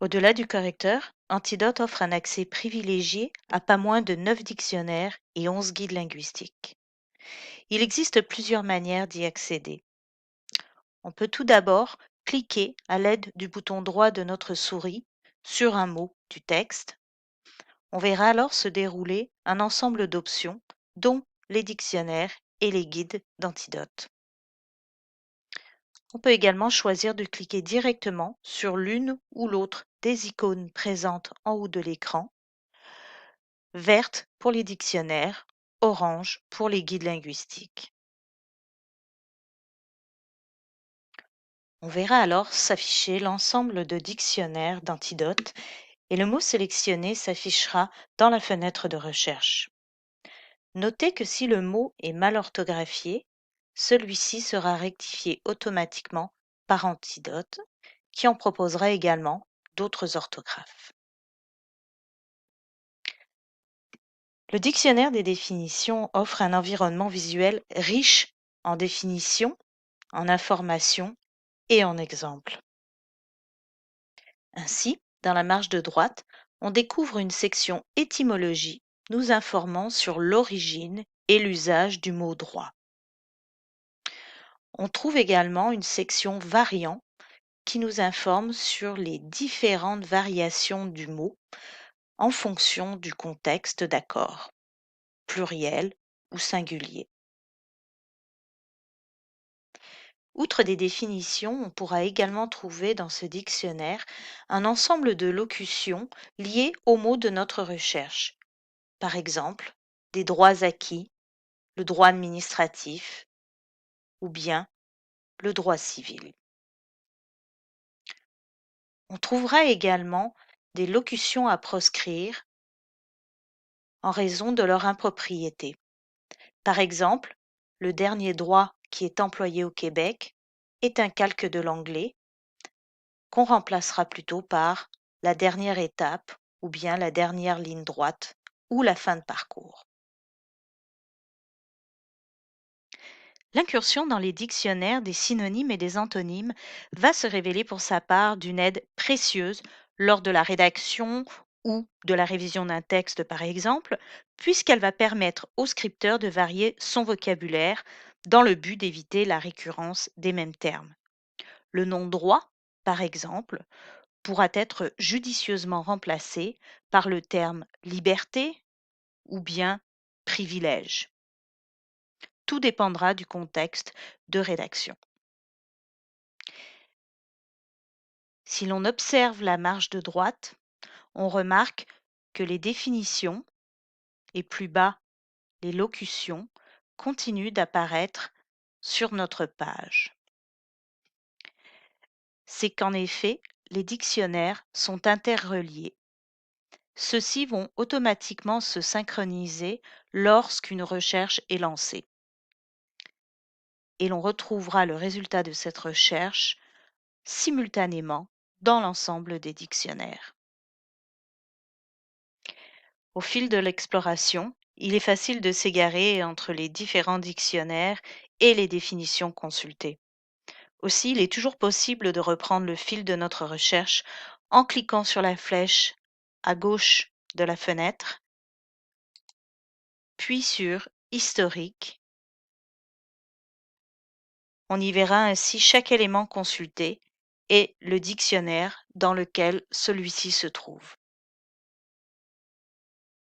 Au-delà du correcteur, Antidote offre un accès privilégié à pas moins de 9 dictionnaires et 11 guides linguistiques. Il existe plusieurs manières d'y accéder. On peut tout d'abord cliquer à l'aide du bouton droit de notre souris sur un mot du texte. On verra alors se dérouler un ensemble d'options, dont les dictionnaires et les guides d'Antidote. On peut également choisir de cliquer directement sur l'une ou l'autre des icônes présentes en haut de l'écran, verte pour les dictionnaires, orange pour les guides linguistiques. On verra alors s'afficher l'ensemble de dictionnaires d'Antidote et le mot sélectionné s'affichera dans la fenêtre de recherche. Notez que si le mot est mal orthographié, celui-ci sera rectifié automatiquement par Antidote, qui en proposera également d'autres orthographes. Le dictionnaire des définitions offre un environnement visuel riche en définitions, en informations et en exemples. Ainsi, dans la marge de droite, on découvre une section étymologie nous informant sur l'origine et l'usage du mot droit. On trouve également une section variants qui nous informe sur les différentes variations du mot en fonction du contexte d'accord, pluriel ou singulier. Outre des définitions, on pourra également trouver dans ce dictionnaire un ensemble de locutions liées aux mots de notre recherche. Par exemple, des droits acquis, le droit administratif ou bien le droit civil. On trouvera également des locutions à proscrire en raison de leur impropriété. Par exemple, le dernier droit qui est employé au Québec est un calque de l'anglais qu'on remplacera plutôt par la dernière étape ou bien la dernière ligne droite ou la fin de parcours. L'incursion dans les dictionnaires des synonymes et des antonymes va se révéler pour sa part d'une aide précieuse lors de la rédaction ou de la révision d'un texte, par exemple, puisqu'elle va permettre au scripteur de varier son vocabulaire dans le but d'éviter la récurrence des mêmes termes. Le nom droit, par exemple, pourra être judicieusement remplacé par le terme liberté ou bien privilège. Tout dépendra du contexte de rédaction. Si l'on observe la marge de droite, on remarque que les définitions et plus bas les locutions continuent d'apparaître sur notre page. C'est qu'en effet, les dictionnaires sont interreliés. Ceux-ci vont automatiquement se synchroniser lorsqu'une recherche est lancée. Et l'on retrouvera le résultat de cette recherche simultanément dans l'ensemble des dictionnaires. Au fil de l'exploration, il est facile de s'égarer entre les différents dictionnaires et les définitions consultées. Aussi, il est toujours possible de reprendre le fil de notre recherche en cliquant sur la flèche à gauche de la fenêtre, puis sur Historique. On y verra ainsi chaque élément consulté et le dictionnaire dans lequel celui-ci se trouve.